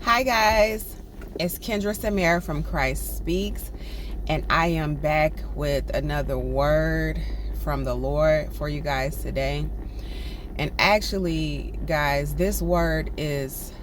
Hi guys, it's Kendra Samara from Christ Speaks, and I am back with another word from the Lord for you guys today. And actually, guys, this word is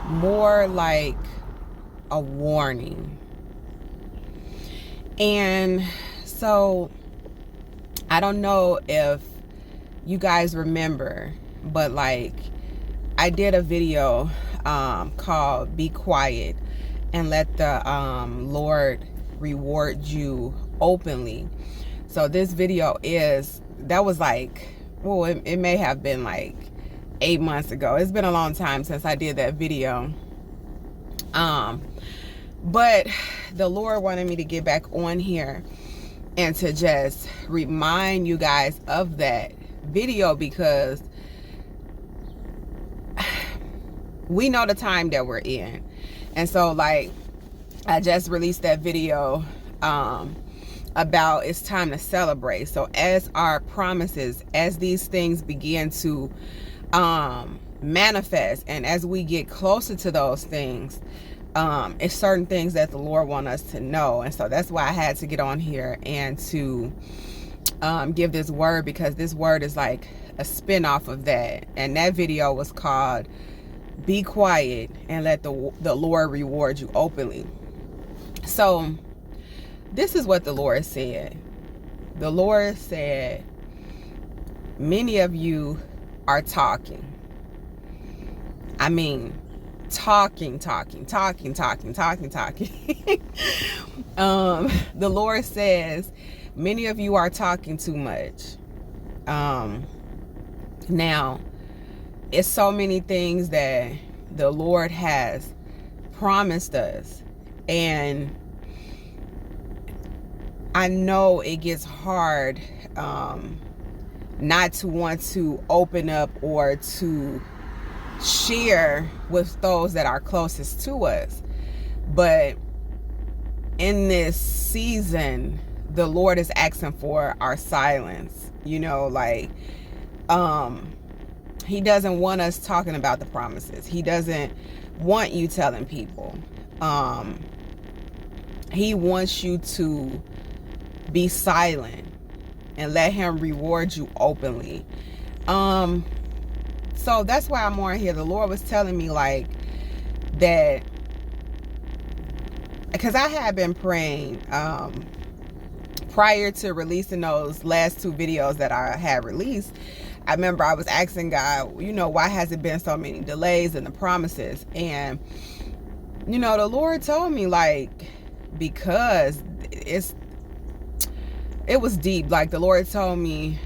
more like a warning. And so I don't know if you guys remember, but I did a video called Be Quiet and Let the Lord Reward You Openly. So this video it may have been like 8 months ago. It's been a long time since I did that video. But the Lord wanted me to get back on here and to just remind you guys of that video, because we know the time that we're in. And so I just released that video about it's time to celebrate. So as our promises, as these things begin to manifest, and as we get closer to those things, it's certain things that the Lord wants us to know. And so that's why I had to get on here and to give this word, because this word is like a spin-off of that. And that video was called Be Quiet and Let the Lord Reward You Openly. So this is what the Lord said. The Lord said, many of you are talking. I mean, talking. The Lord says, many of you are talking too much. Now, it's so many things that the Lord has promised us, and I know it gets hard not to want to open up or to share with those that are closest to us. But in this season, the Lord is asking for our silence. He doesn't want us talking about the promises. He doesn't want you telling people. He wants you to be silent and let him reward you openly. So that's why I'm on here. The Lord was telling me that, because I had been praying prior to releasing those last two videos that I had released. I remember I was asking God, why has it been so many delays in the promises? And the Lord told me because it was deep. The Lord told me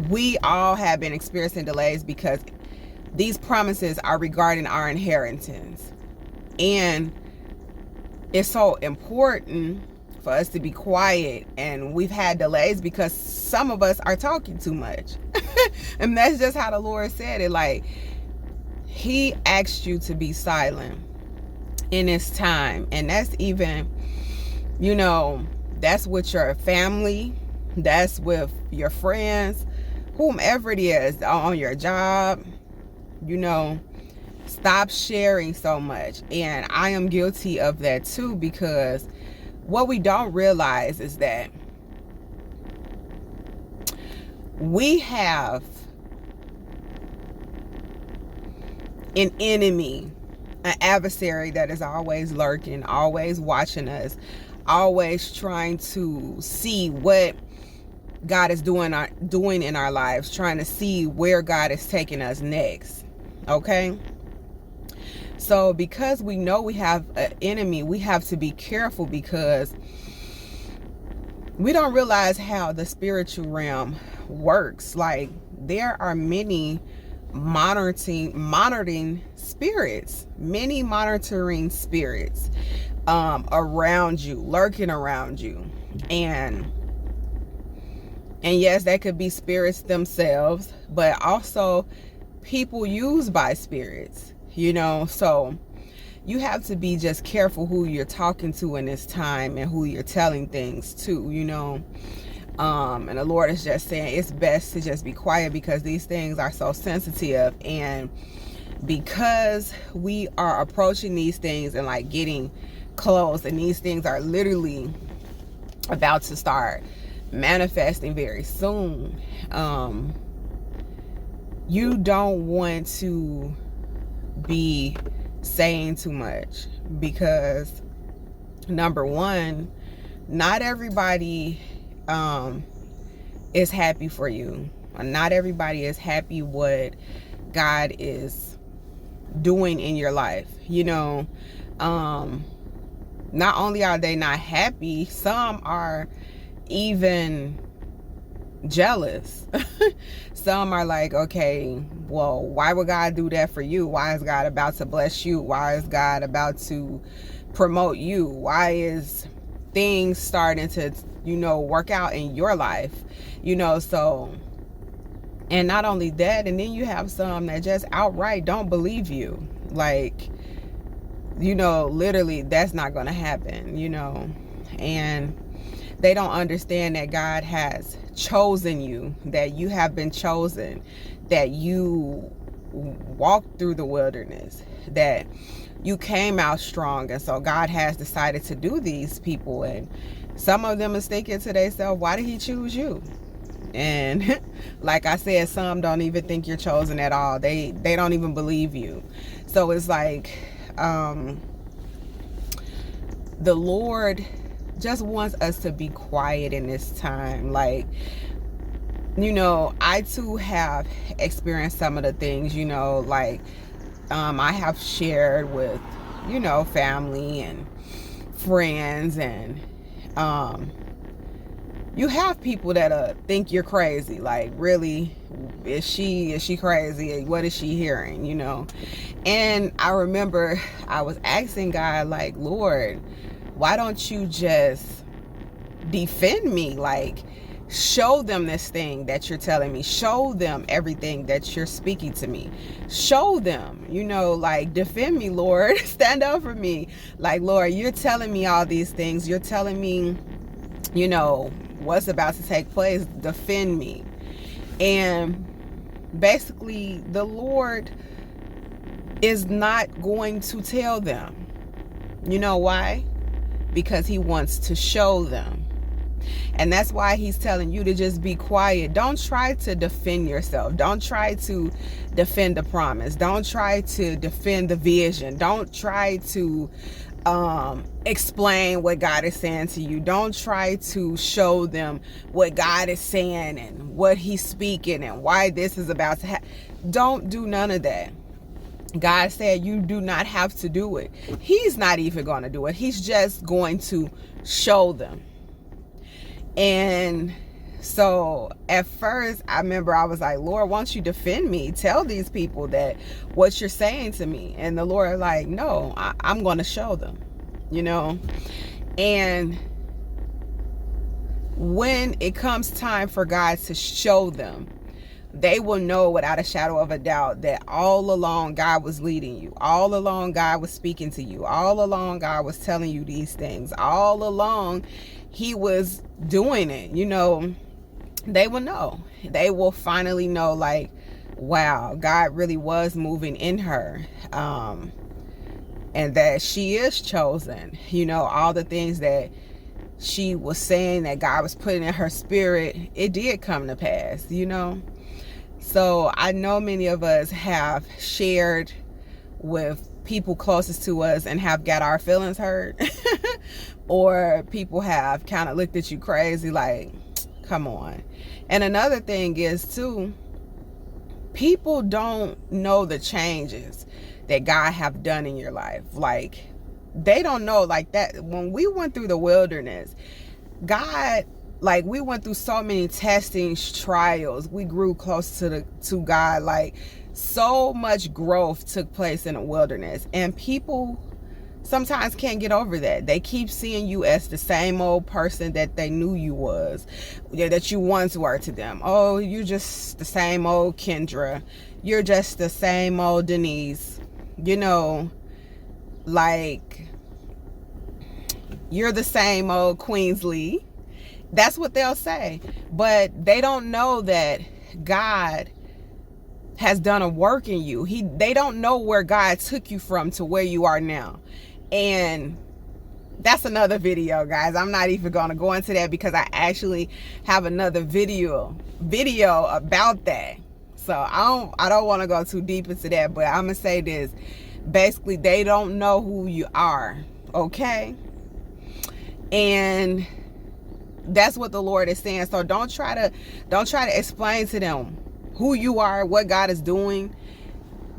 we all have been experiencing delays because these promises are regarding our inheritance. And it's so important for us to be quiet, and we've had delays because some of us are talking too much. And that's just how the Lord said it. He asked you to be silent in this time. And that's even, that's with your family, that's with your friends, whomever it is, on your job. Stop sharing so much. And I am guilty of that too, because what we don't realize is that we have an enemy, an adversary that is always lurking, always watching us, always trying to see what God is doing in our lives, trying to see where God is taking us next. Okay? So because we know we have an enemy, we have to be careful, because we don't realize how the spiritual realm works. There are many monitoring spirits, around you, lurking around you. And yes, that could be spirits themselves, but also people used by spirits, so you have to be just careful who you're talking to in this time and who you're telling things to. And the Lord is just saying it's best to just be quiet because these things are so sensitive. And because we are approaching these things and like getting close, and these things are literally about to start manifesting very soon, you don't want to be saying too much, because number one, not everybody is happy for you. Not everybody is happy what God is doing in your life. Not only are they not happy, some are even jealous. Some are like, okay, well, why would God do that for you? Why is God about to bless you? Why is God about to promote you? Why is things starting to, work out in your life? So, and not only that, and then you have some that just outright don't believe you. Like, literally that's not going to happen, and they don't understand that God has chosen you, that you have been chosen, that you walked through the wilderness, that you came out strong. And so God has decided to do these people. And some of them is thinking to themselves, why did he choose you? And like I said, some don't even think you're chosen at all. They don't even believe you. So it's like, the Lord just wants us to be quiet in this time. Like, I too have experienced some of the things, like, I have shared with, family and friends, and, you have people that think you're crazy. Like, really, is she crazy? What is she hearing? And I remember I was asking God, like, Lord, why don't you just defend me? Like, show them this thing that you're telling me. Show them everything that you're speaking to me. Show them, like, defend me, Lord. Stand up for me. Like, Lord, you're telling me all these things. You're telling me, what's about to take place. Defend me. And basically, the Lord is not going to tell them. You know why? Because he wants to show them. And that's why he's telling you to just be quiet. Don't try to defend yourself. Don't try to defend the promise. Don't try to defend the vision. Don't try to explain what God is saying to you. Don't try to show them what God is saying and what he's speaking and why this is about to happen. Don't do none of that. God said you do not have to do it. He's not even going to do it. He's just going to show them. And so at first, I remember I was like, Lord, won't you defend me? Tell these people that what you're saying to me. And the Lord like, no, I'm going to show them, And when it comes time for God to show them, they will know without a shadow of a doubt that all along God was leading you. All along God was speaking to you. All along God was telling you these things. All along he was doing it. They will know. They will finally know, like, wow, God really was moving in her. And that she is chosen. All the things that she was saying that God was putting in her spirit, it did come to pass, So I know many of us have shared with people closest to us and have got our feelings hurt. Or people have kind of looked at you crazy, like, come on. And another thing is too, people don't know the changes that God have done in your life. Like, they don't know, like, that when we went through the wilderness, God, like, we went through so many testings, trials. We grew close to God. Like, so much growth took place in the wilderness. And people sometimes can't get over that. They keep seeing you as the same old person that they knew you was, that you once were to them. Oh, you're just the same old Kendra. You're just the same old Denise. Like, you're the same old Queensley. That's what they'll say. But they don't know that God has done a work in you. They don't know where God took you from to where you are now. And that's another video, guys. I'm not even going to go into that because I actually have another video about that. So I don't want to go too deep into that, but I'm going to say this. Basically, they don't know who you are, okay? And that's what the Lord is saying. So don't try to explain to them who you are, what God is doing.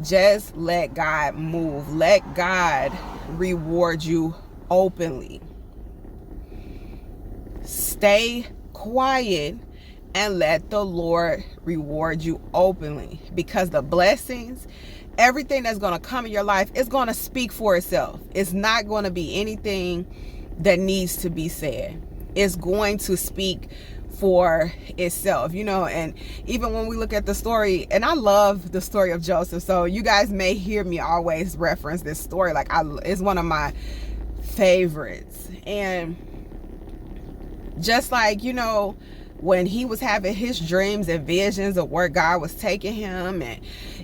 Just let God move. Let God reward you openly. Stay quiet and let the Lord reward you openly, because the blessings, everything that's going to come in your life is going to speak for itself. It's not going to be anything that needs to be said. It's going to speak for itself, you know. And even when we look at the story, and I love the story of Joseph, so you guys may hear me always reference this story, like it's one of my favorites. And just like, you know, when he was having his dreams and visions of where God was taking him, and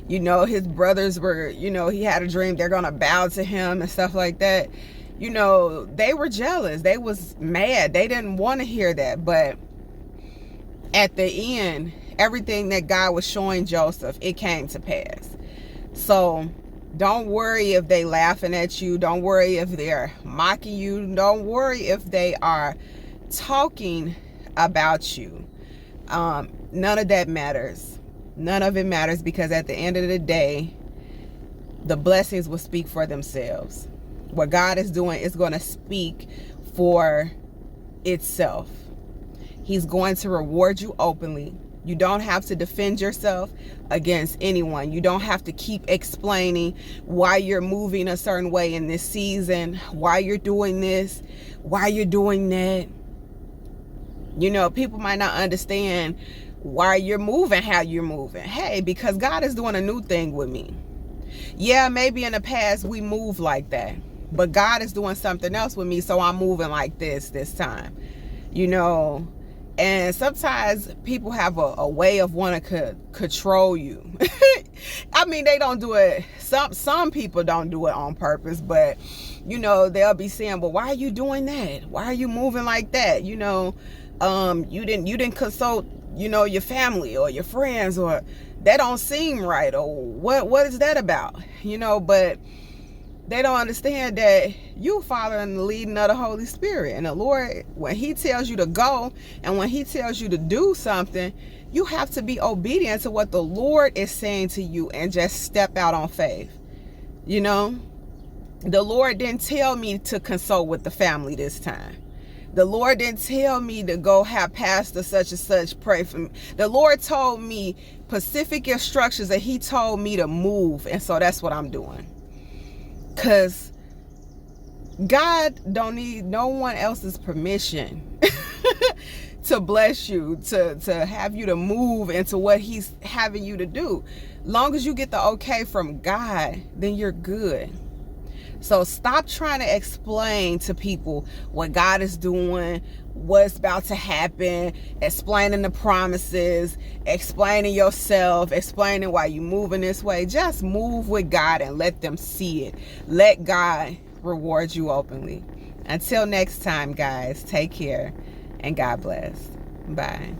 you know, his brothers were, you know, he had a dream they're gonna bow to him and stuff like that, you know, they were jealous, they was mad, they didn't want to hear that. But at the end, everything that God was showing Joseph, it came to pass. So don't worry if they laughing at you. Don't worry if they're mocking you. Don't worry if they are talking about you. None of that matters. None of it matters, because at the end of the day, the blessings will speak for themselves. What God is doing is going to speak for itself. He's going to reward you openly. You don't have to defend yourself against anyone. You don't have to keep explaining why you're moving a certain way in this season, why you're doing this, why you're doing that. You know, people might not understand why you're moving how you're moving. Hey, because God is doing a new thing with me. Yeah, maybe in the past we moved like that, but God is doing something else with me, so I'm moving like this time. You know, and sometimes people have a way of wanting to control you. I mean, they don't do it. Some people don't do it on purpose, but you know, they'll be saying, "Well, why are you doing that? Why are you moving like that? You know, you didn't consult, you know, your family or your friends, or that don't seem right, or what is that about?" You know, but they don't understand that you following the leading of the Holy Spirit. And the Lord, when he tells you to go and when he tells you to do something, you have to be obedient to what the Lord is saying to you and just step out on faith. You know, the Lord didn't tell me to consult with the family this time. The Lord didn't tell me to go have pastor such and such pray for me. The Lord told me specific instructions, and he told me to move. And so that's what I'm doing. Because God don't need no one else's permission to bless you, to have you to move into what he's having you to do. Long as you get the okay from God, then you're good. So stop trying to explain to people what God is doing, what's about to happen, explaining the promises, explaining yourself, explaining why you're moving this way. Just move with God and let them see it. Let God reward you openly. Until next time, guys, take care and God bless. Bye.